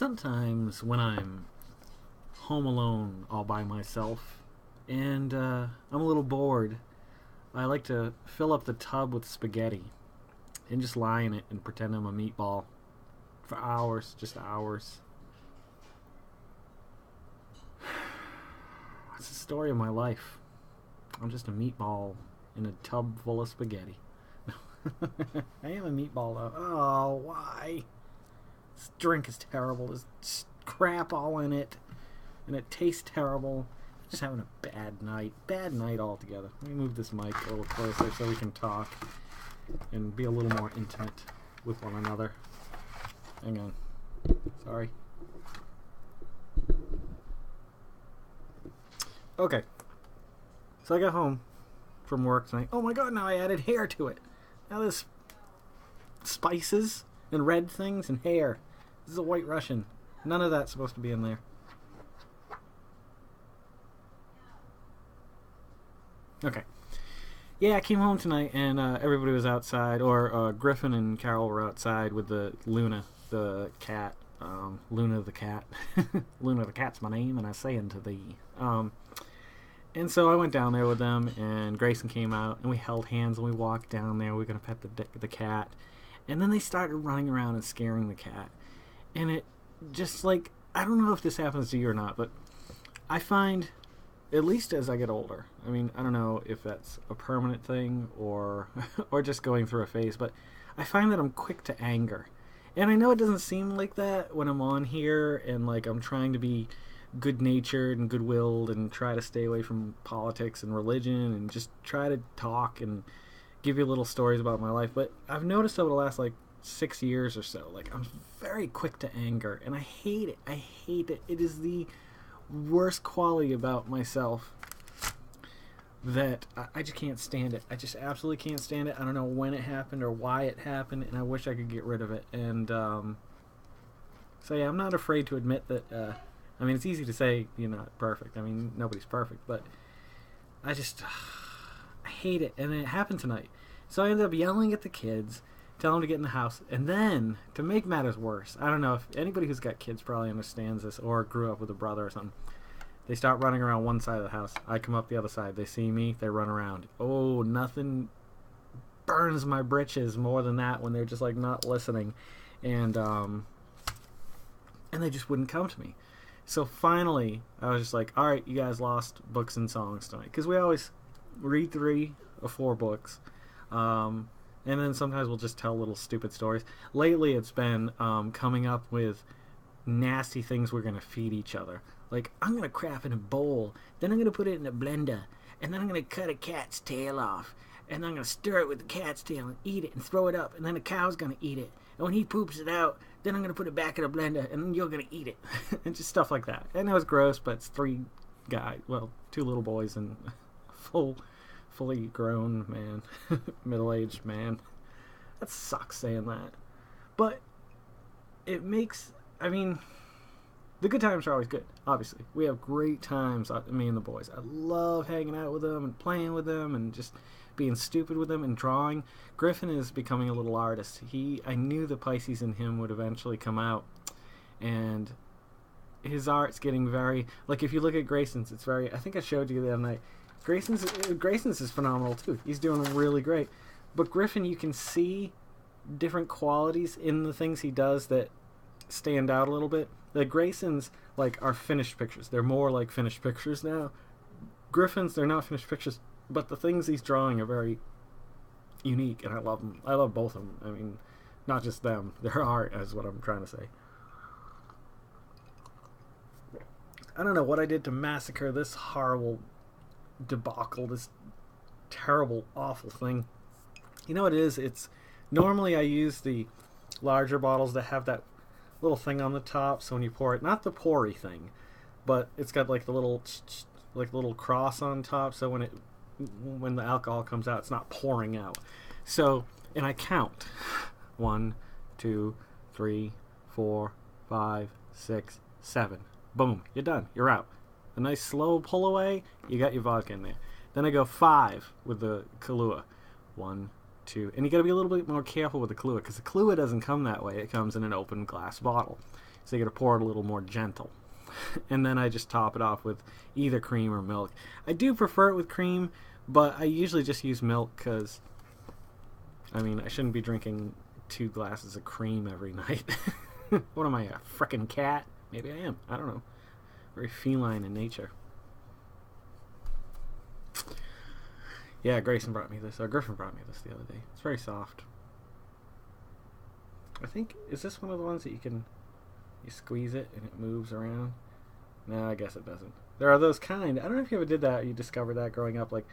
Sometimes when I'm home alone all by myself and I'm a little bored, I like to fill up the tub with spaghetti and just lie in it and pretend I'm a meatball for hours, just hours. It's the story of my life. I'm just a meatball in a tub full of spaghetti. I am a meatball though. Oh, why? This drink is terrible. There's crap all in it. And it tastes terrible. Just having a bad night. Bad night altogether. Let me move this mic a little closer so we can talk and be a little more intimate with one another. Hang on. Sorry. Okay. So I got home from work tonight. Oh my god, now I added hair to it. Now there's spices and red things and hair. This is a White Russian. None of that's supposed to be in there. Okay. Yeah, I came home tonight and everybody was outside, or Griffin and Carol were outside with the Luna, the cat. Luna the cat. Luna the cat's my name, and I say unto thee. And so I went down there with them, and Grayson came out, and we held hands, and we walked down there. We were going to pet the cat. And then they started running around and scaring the cat. And it just, like, I don't know if this happens to you or not, but I find, at least as I get older, I mean, I don't know if that's a permanent thing or or just going through a phase, but I find that I'm quick to anger. And I know it doesn't seem like that when I'm on here and, like, I'm trying to be good-natured and good-willed and try to stay away from politics and religion and just try to talk and give you little stories about my life. But I've noticed over the last, like, 6 years or so, like, I'm very quick to anger, and I hate it. I hate it. It is the worst quality about myself that I just can't stand it. I just absolutely can't stand it. I don't know when it happened or why it happened, and I wish I could get rid of it. And so yeah, I'm not afraid to admit that. I mean, it's easy to say you're not perfect. I mean, nobody's perfect, but I just I hate it. And it happened tonight, so I ended up yelling at the kids, telling them to get in the house, and then to make matters worse, I don't know if anybody who's got kids probably understands this or grew up with a brother or something. They start running around one side of the house. I come up the other side. They see me. They run around. Oh, nothing burns my britches more than that when they're just like not listening, and they just wouldn't come to me. So finally, I was just like, all right, you guys lost books and songs tonight, because we always read 3 or 4 books, and then sometimes we'll just tell little stupid stories. Lately, it's been coming up with nasty things we're gonna feed each other. Like, I'm going to crap in a bowl, then I'm going to put it in a blender, and then I'm going to cut a cat's tail off, and I'm going to stir it with the cat's tail and eat it and throw it up, and then the cow's going to eat it. And when he poops it out, then I'm going to put it back in a blender, and then you're going to eat it. And just stuff like that. And it was gross, but it's 3 guys, well, 2 little boys and a fully grown man, middle-aged man. That sucks saying that. But it makes, I mean, the good times are always good, obviously. We have great times, me and the boys. I love hanging out with them and playing with them and just being stupid with them and drawing. Griffin is becoming a little artist. I knew the Pisces in him would eventually come out, and his art's getting very, like, if you look at Grayson's, it's very, I think I showed you the other night. Grayson's is phenomenal too. He's doing really great. But Griffin, you can see different qualities in the things he does that stand out a little bit. The Graysons, like, are finished pictures. They're more like finished pictures now. Griffin's, they're not finished pictures, but the things he's drawing are very unique, and I love them. I love both of them. I mean, not just them. Their art is what I'm trying to say. I don't know what I did to massacre this horrible debacle, this terrible, awful thing. You know what it is? It's, normally I use the larger bottles that have that little thing on the top, so when you pour it, not the poury thing, but it's got like the little cross on top, so when the alcohol comes out, it's not pouring out. So, and I count 1, 2, 3, 4, 5, 6, 7. Boom, you're done. You're out. A nice slow pull away, you got your vodka in there. Then I go 5 with the Kahlua. 1, 2, and you got to be a little bit more careful with the Kahlua, because the Kahlua doesn't come that way. It comes in an open glass bottle. So you got to pour it a little more gentle. And then I just top it off with either cream or milk. I do prefer it with cream, but I usually just use milk because, I mean, I shouldn't be drinking 2 glasses of cream every night. What am I, a frickin' cat? Maybe I am. I don't know. Very feline in nature. Yeah, Grayson brought me this. Griffin brought me this the other day. It's very soft. I think, is this one of the ones that you squeeze it and it moves around? No, I guess it doesn't. There are those kind. I don't know if you ever did that or you discovered that growing up. Like,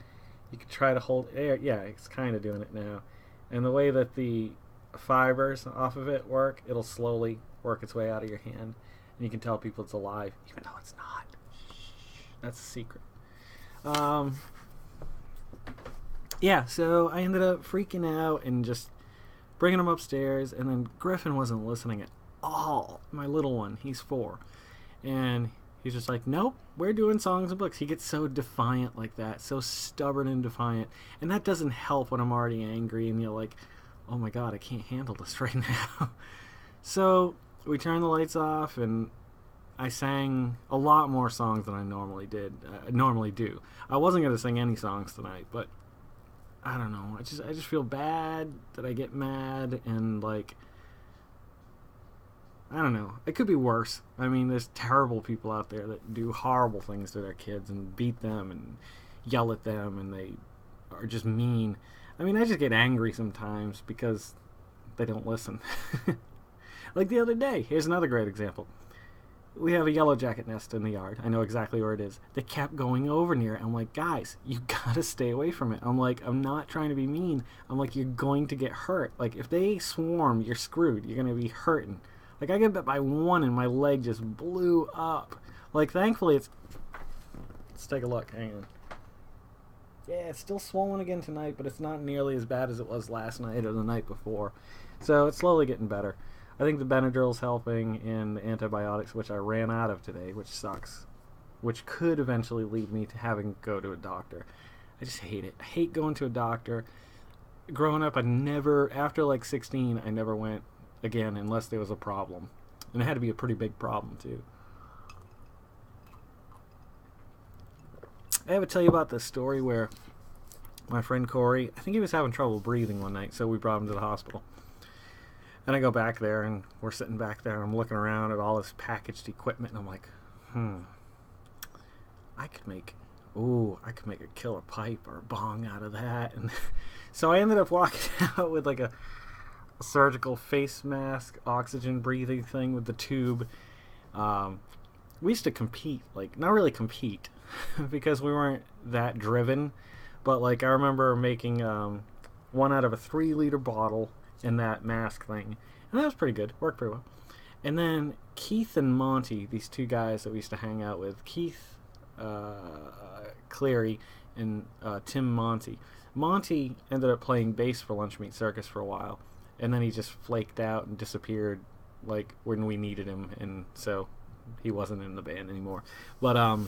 you could try to hold air. Yeah, it's kind of doing it now. And the way that the fibers off of it work, it'll slowly work its way out of your hand. And you can tell people it's alive, even though it's not. That's a secret. Yeah, so I ended up freaking out and just bringing him upstairs. And then Griffin wasn't listening at all. My little one, he's 4. And he's just like, nope, we're doing songs and books. He gets so defiant like that, so stubborn and defiant. And that doesn't help when I'm already angry and you're like, oh my God, I can't handle this right now. So we turned the lights off and I sang a lot more songs than I normally do. I wasn't going to sing any songs tonight, but I don't know. I just feel bad that I get mad and like, I don't know. It could be worse. I mean, there's terrible people out there that do horrible things to their kids and beat them and yell at them and they are just mean. I mean, I just get angry sometimes because they don't listen. Like the other day, here's another great example. We have a yellow jacket nest in the yard. I know exactly where it is. They kept going over near it. I'm like, guys, you gotta stay away from it. I'm like, I'm not trying to be mean. I'm like, you're going to get hurt. Like, if they swarm, you're screwed. You're gonna be hurting. Like, I got bit by one and my leg just blew up. Like, thankfully it's... Let's take a look. Hang on. Yeah, it's still swollen again tonight, but it's not nearly as bad as it was last night or the night before. So it's slowly getting better. I think the Benadryl's helping, and the antibiotics, which I ran out of today, which sucks, which could eventually lead me to having to go to a doctor. I just hate it. I hate going to a doctor. Growing up, after like 16, I never went again unless there was a problem. And it had to be a pretty big problem, too. I ever tell you about this story where my friend Corey, I think he was having trouble breathing one night, so we brought him to the hospital. And I go back there, and we're sitting back there, and I'm looking around at all this packaged equipment, and I'm like, I could make a killer pipe or a bong out of that. And so I ended up walking out with like a surgical face mask, oxygen breathing thing with the tube. We used to compete, like, not really compete, because we weren't that driven, but like I remember making one out of a 3-liter bottle in that mask thing, and that was pretty good, worked pretty well. And then Keith and Monty, these 2 guys that we used to hang out with, Keith Cleary and Tim Monty. Monty ended up playing bass for Lunch Meat Circus for a while, and then he just flaked out and disappeared like when we needed him, and so he wasn't in the band anymore. But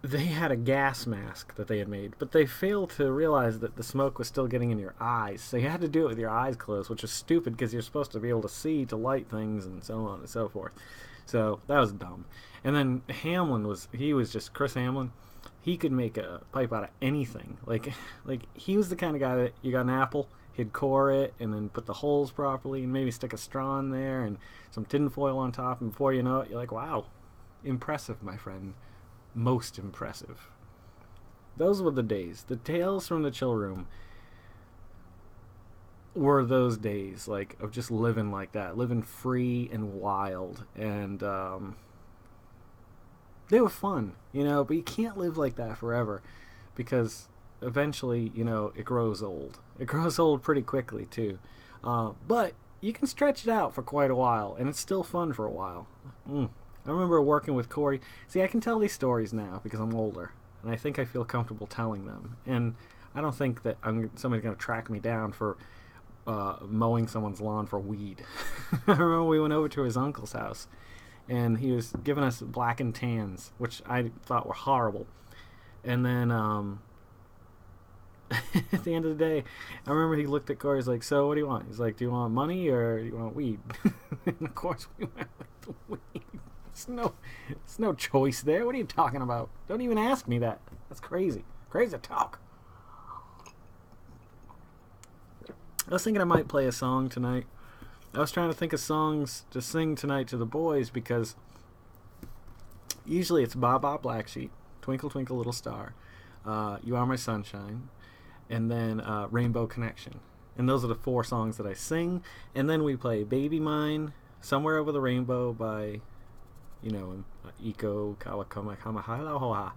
they had a gas mask that they had made, but they failed to realize that the smoke was still getting in your eyes. So you had to do it with your eyes closed, which is stupid because you're supposed to be able to see to light things and so on and so forth. So that was dumb. And then Chris Hamlin, he could make a pipe out of anything. Like he was the kind of guy that you got an apple, he'd core it and then put the holes properly and maybe stick a straw in there and some tin foil on top, and before you know it, you're like, wow, impressive, my friend. Most impressive. Those were the days. The Tales from the Chill Room were those days, like, of just living like that, living free and wild, and they were fun, but you can't live like that forever, because eventually, it grows old. It grows old pretty quickly, too. But you can stretch it out for quite a while, and it's still fun for a while. I remember working with Corey. See, I can tell these stories now because I'm older, and I think I feel comfortable telling them. And I don't think that somebody's going to track me down for mowing someone's lawn for weed. I remember we went over to his uncle's house, and he was giving us black and tans, which I thought were horrible. And then at the end of the day, I remember he looked at Corey. He's like, "So what do you want?" He's like, "Do you want money or do you want weed?" And of course, we went with the weed. There's no choice there. What are you talking about? Don't even ask me that. That's crazy. Crazy talk. I was thinking I might play a song tonight. I was trying to think of songs to sing tonight to the boys because usually it's Ba Ba Black Sheep, Twinkle Twinkle Little Star, You Are My Sunshine, and then Rainbow Connection. And those are the 4 songs that I sing. And then we play Baby Mine, Somewhere Over the Rainbow by, Iko Kawakamaha.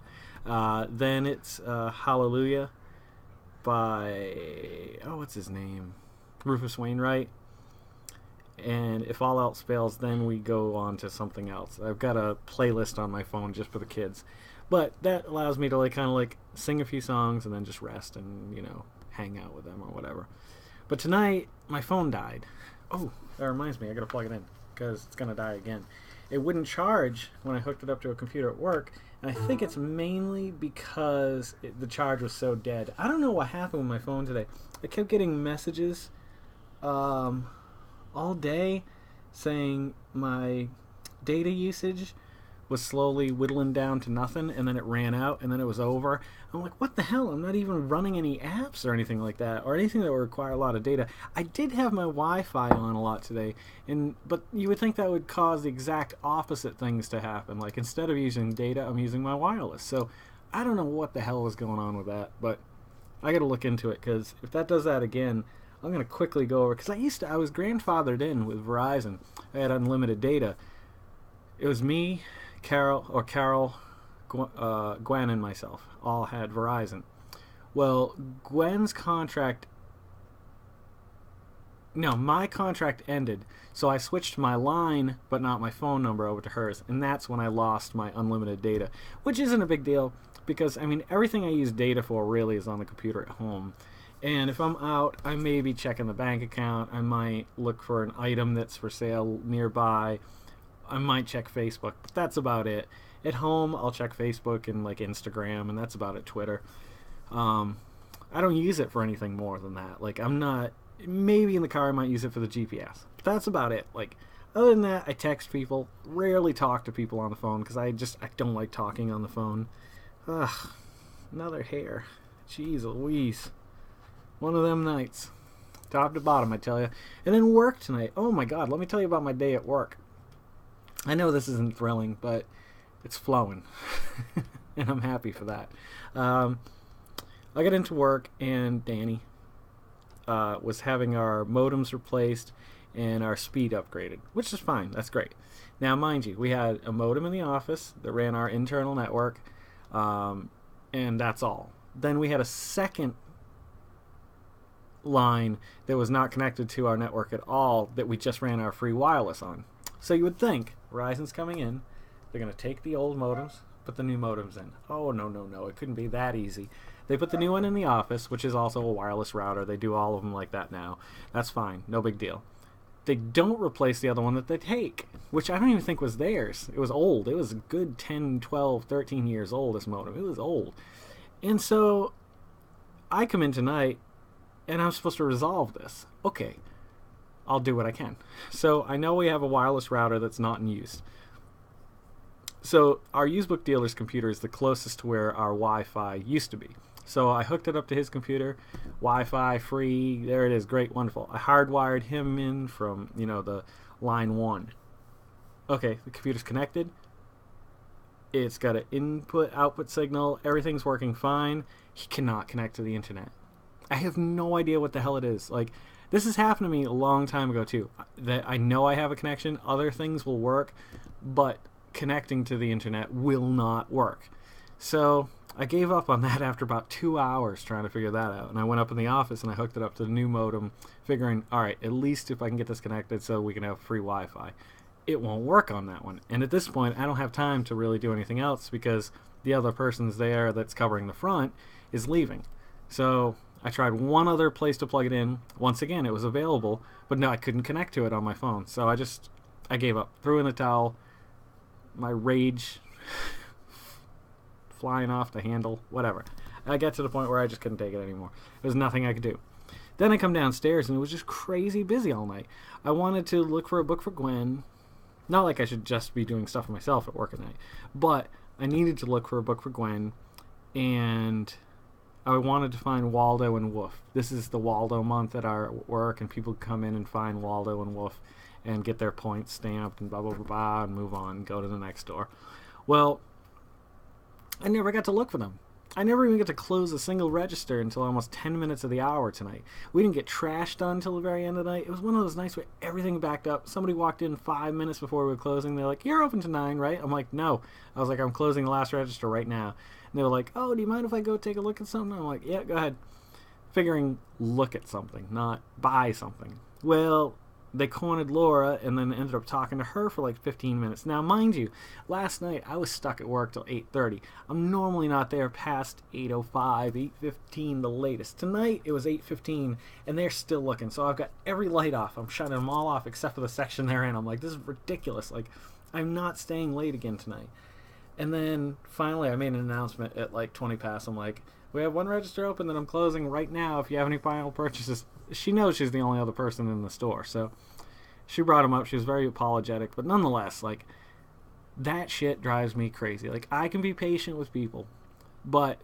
Then it's Hallelujah by, what's his name? Rufus Wainwright. And if all else fails, then we go on to something else. I've got a playlist on my phone just for the kids. But that allows me to kind of sing a few songs and then just rest and, hang out with them or whatever. But tonight, my phone died. Oh, that reminds me, I gotta plug it in because it's gonna die again. It wouldn't charge when I hooked it up to a computer at work, and I think it's mainly because the charge was so dead. I don't know what happened with my phone today. I kept getting messages all day saying my data usage was slowly whittling down to nothing, and then it ran out, and then it was over. I'm like, what the hell? I'm not even running any apps or anything like that, or anything that would require a lot of data. I did have my Wi-Fi on a lot today, but you would think that would cause the exact opposite things to happen. Like, instead of using data, I'm using my wireless. So I don't know what the hell was going on with that, but I got to look into it, because if that does that again, I'm going to quickly go over, because I was grandfathered in with Verizon. I had unlimited data. It was me, Carol, Gwen, and myself all had Verizon. Well, my contract ended, so I switched my line, but not my phone number, over to hers, and that's when I lost my unlimited data, which isn't a big deal, because, everything I use data for really is on the computer at home. And if I'm out, I may be checking the bank account, I might look for an item that's for sale nearby, I might check Facebook, but that's about it. At home, I'll check Facebook and Instagram, and that's about it. Twitter. I don't use it for anything more than that. Maybe in the car I might use it for the GPS. But that's about it. Other than that, I text people. Rarely talk to people on the phone because I don't like talking on the phone. Ugh, another hair. Jeez Louise. One of them nights. Top to bottom, I tell you. And then work tonight. Oh my God, let me tell you about my day at work. I know this isn't thrilling, but it's flowing, and I'm happy for that. I got into work, and Danny was having our modems replaced and our speed upgraded, which is fine. That's great. Now, mind you, we had a modem in the office that ran our internal network, and that's all. Then we had a second line that was not connected to our network at all that we just ran our free wireless on. So you would think Verizon's coming in, they're going to take the old modems, put the new modems in. Oh, no, it couldn't be that easy. They put the new one in the office, which is also a wireless router. They do all of them like that now. That's fine, no big deal. They don't replace the other one that they take, which I don't even think was theirs. It was old. It was a good 10, 12, 13 years old, this modem. It was old. And so I come in tonight, and I'm supposed to resolve this. Okay. I'll do what I can. So I know we have a wireless router that's not in use. So our used book dealer's computer is the closest to where our Wi-Fi used to be. So I hooked it up to his computer, Wi-Fi free, there it is, great, wonderful. I hardwired him in from, the line 1. Okay, the computer's connected. It's got an input-output signal, everything's working fine. He cannot connect to the internet. I have no idea what the hell it is. This has happened to me a long time ago too. That I know I have a connection, other things will work, but connecting to the internet will not work. So I gave up on that after about 2 hours trying to figure that out. And I went up in the office and I hooked it up to the new modem, figuring, all right, at least if I can get this connected so we can have free Wi-Fi. It won't work on that one. And at this point, I don't have time to really do anything else because the other person's there that's covering the front is leaving. So I tried one other place to plug it in. Once again, it was available, but no, I couldn't connect to it on my phone. So I gave up, threw in the towel, my rage flying off the handle, whatever. I got to the point where I just couldn't take it anymore. There was nothing I could do. Then I come downstairs, and it was just crazy busy all night. I wanted to look for a book for Gwen. Not like I should just be doing stuff for myself at work at night, but I needed to look for a book for Gwen, and I wanted to find Waldo and Woof. This is the Waldo month at our work, and people come in and find Waldo and Woof and get their points stamped and blah, blah, blah, blah, and move on and go to the next door. Well, I never got to look for them. I never even got to close a single register until almost 10 minutes of the hour tonight. We didn't get trash done until the very end of the night. It was one of those nights where everything backed up. Somebody walked in 5 minutes before we were closing. They're like, "You're open to 9, right?" I'm like, "No." I was like, "I'm closing the last register right now." And they were like, "Oh, do you mind if I go take a look at something?" I'm like, "Yeah, go ahead." Figuring look at something, not buy something. Well, they cornered Laura and then ended up talking to her for like 15 minutes. Now, mind you, last night I was stuck at work till 8:30. I'm normally not there past 8:05, 8:15 the latest. Tonight it was 8:15 and they're still looking. So I've got every light off. I'm shutting them all off except for the section they're in. I'm like, this is ridiculous. Like, I'm not staying late again tonight. And then finally I made an announcement at like 20 past. I'm like, "We have one register open that I'm closing right now if you have any final purchases." She knows she's the only other person in the store, so she brought him up. She was very apologetic, but nonetheless, like, that shit drives me crazy. Like, I can be patient with people, but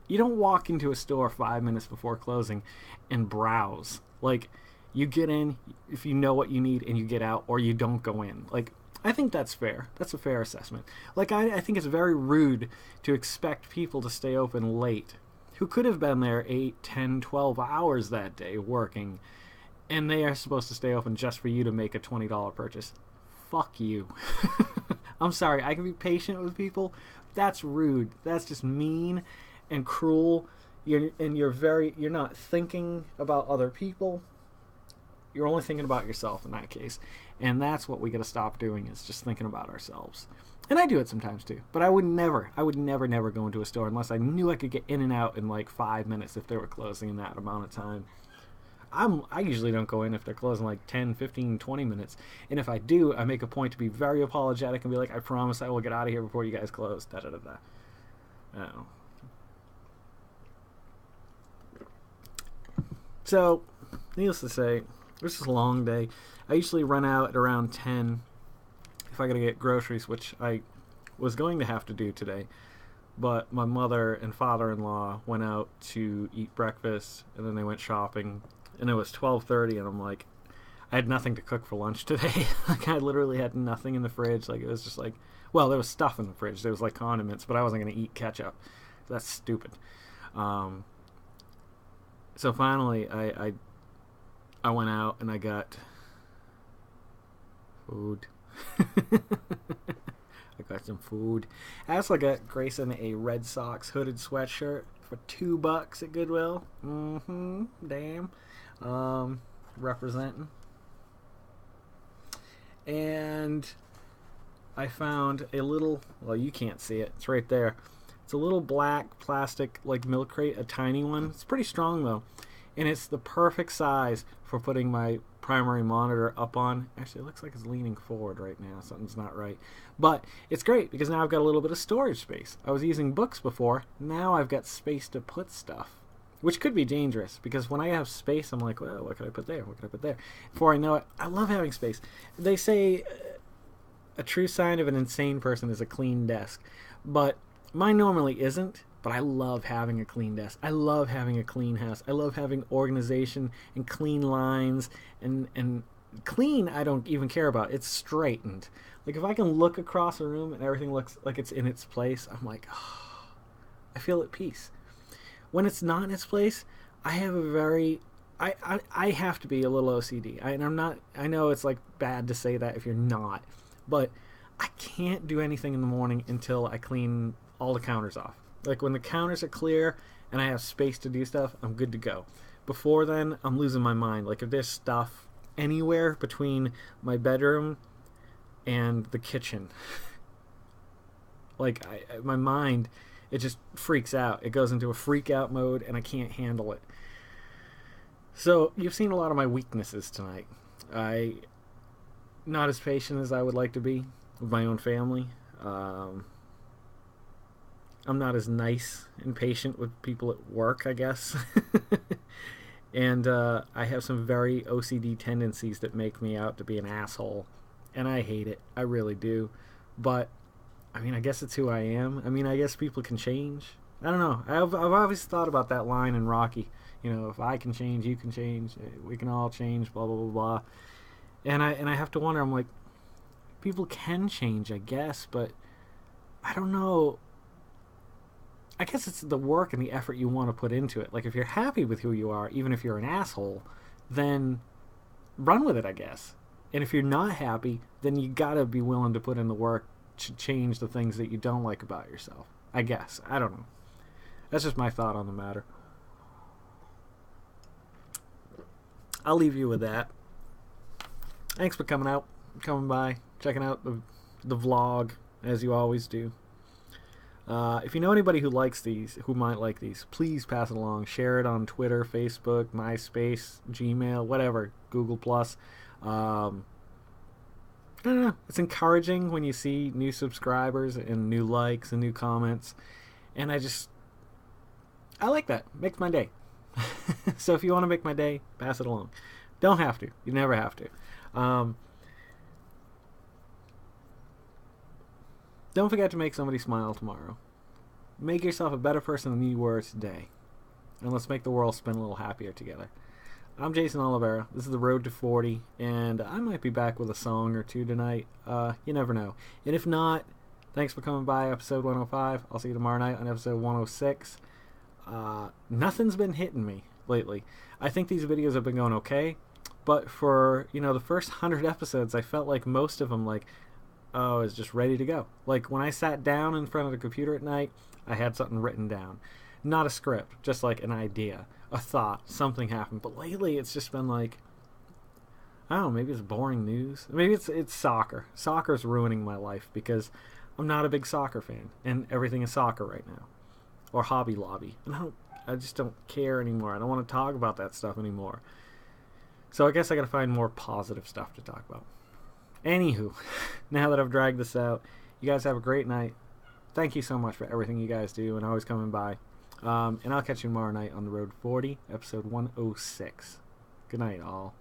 you don't walk into a store 5 minutes before closing and browse. Like, you get in if you know what you need and you get out, or you don't go in. Like, I think that's fair. That's a fair assessment. Like, I think it's very rude to expect people to stay open late who could have been there 8, 10, 12 hours that day working, and they are supposed to stay open just for you to make a $20 purchase. Fuck you. I'm sorry, I can be patient with people. That's rude. That's just mean and cruel. You're not thinking about other people. You're only thinking about yourself in that case. And that's what we got to stop doing, is just thinking about ourselves. And I do it sometimes too. But I would never go into a store unless I knew I could get in and out in like 5 minutes if they were closing in that amount of time. I usually don't go in if they're closing like 10, 15, 20 minutes. And if I do, I make a point to be very apologetic and be like, "I promise I will get out of here before you guys close." Da da da da. Oh. So, needless to say, this is a long day. I usually run out at around 10 if I gotta get groceries, which I was going to have to do today. But my mother and father-in-law went out to eat breakfast, and then they went shopping, and it was 12:30, and I'm like, I had nothing to cook for lunch today. Like, I literally had nothing in the fridge. Like, it was just like, well, there was stuff in the fridge. There was like condiments, but I wasn't gonna eat ketchup. That's stupid. So finally, I went out and I got food. I got some food. I also got Grayson a Red Sox hooded sweatshirt for $2 at Goodwill. Damn. Representing. And I found a little, well, you can't see it. It's right there. It's a little black plastic, like, milk crate, a tiny one. It's pretty strong, though. And it's the perfect size for putting my primary monitor up on. Actually, it looks like it's leaning forward right now. Something's not right. But it's great because now I've got a little bit of storage space. I was using books before. Now I've got space to put stuff, which could be dangerous because when I have space, I'm like, well, what could I put there? What could I put there? Before I know it, I love having space. They say a true sign of an insane person is a clean desk. But mine normally isn't. But I love having a clean desk. I love having a clean house. I love having organization and clean lines. And clean, I don't even care about. It's straightened. Like, if I can look across a room and everything looks like it's in its place, I'm like, oh, I feel at peace. When it's not in its place, I have a very... I have to be a little OCD. I know it's, like, bad to say that if you're not. But I can't do anything in the morning until I clean all the counters off. Like, when the counters are clear and I have space to do stuff, I'm good to go. Before then, I'm losing my mind. Like, if there's stuff anywhere between my bedroom and the kitchen, like, my mind, it just freaks out. It goes into a freak out mode, and I can't handle it. So, you've seen a lot of my weaknesses tonight. Not as patient as I would like to be with my own family. I'm not as nice and patient with people at work, I guess. And I have some very OCD tendencies that make me out to be an asshole. And I hate it. I really do. But, I mean, I guess it's who I am. I mean, I guess people can change. I don't know. I've always thought about that line in Rocky. You know, if I can change, you can change. We can all change, blah, blah, blah, blah. And I have to wonder, I'm like, people can change, I guess, but I don't know. I guess it's the work and the effort you want to put into it. Like, if you're happy with who you are, even if you're an asshole, then run with it, I guess. And if you're not happy, then you gotta be willing to put in the work to change the things that you don't like about yourself. I guess. I don't know. That's just my thought on the matter. I'll leave you with that. Thanks for coming by, checking out the vlog, as you always do. If you know anybody who likes these, who might like these, please pass it along. Share it on Twitter, Facebook, MySpace, Gmail, whatever, Google+. I don't know. It's encouraging when you see new subscribers and new likes and new comments. And I like that. Makes my day. So if you want to make my day, pass it along. Don't have to. You never have to. Don't forget to make somebody smile tomorrow. Make yourself a better person than you were today. And let's make the world spin a little happier together. I'm Jason Oliveira. This is The Road to 40. And I might be back with a song or two tonight. You never know. And if not, thanks for coming by episode 105. I'll see you tomorrow night on episode 106. Nothing's been hitting me lately. I think these videos have been going okay. But for, the first 100 episodes, I felt like most of them, I was just ready to go. Like, when I sat down in front of the computer at night, I had something written down. Not a script, just like an idea, a thought, something happened. But lately, it's just been like, I don't know, maybe it's boring news. Maybe it's soccer. Soccer's ruining my life because I'm not a big soccer fan, and everything is soccer right now. Or Hobby Lobby. And I just don't care anymore. I don't want to talk about that stuff anymore. So I guess I gotta find more positive stuff to talk about. Anywho, now that I've dragged this out, you guys have a great night. Thank you so much for everything you guys do and always coming by. And I'll catch you tomorrow night on The Road 40, episode 106. Good night, all.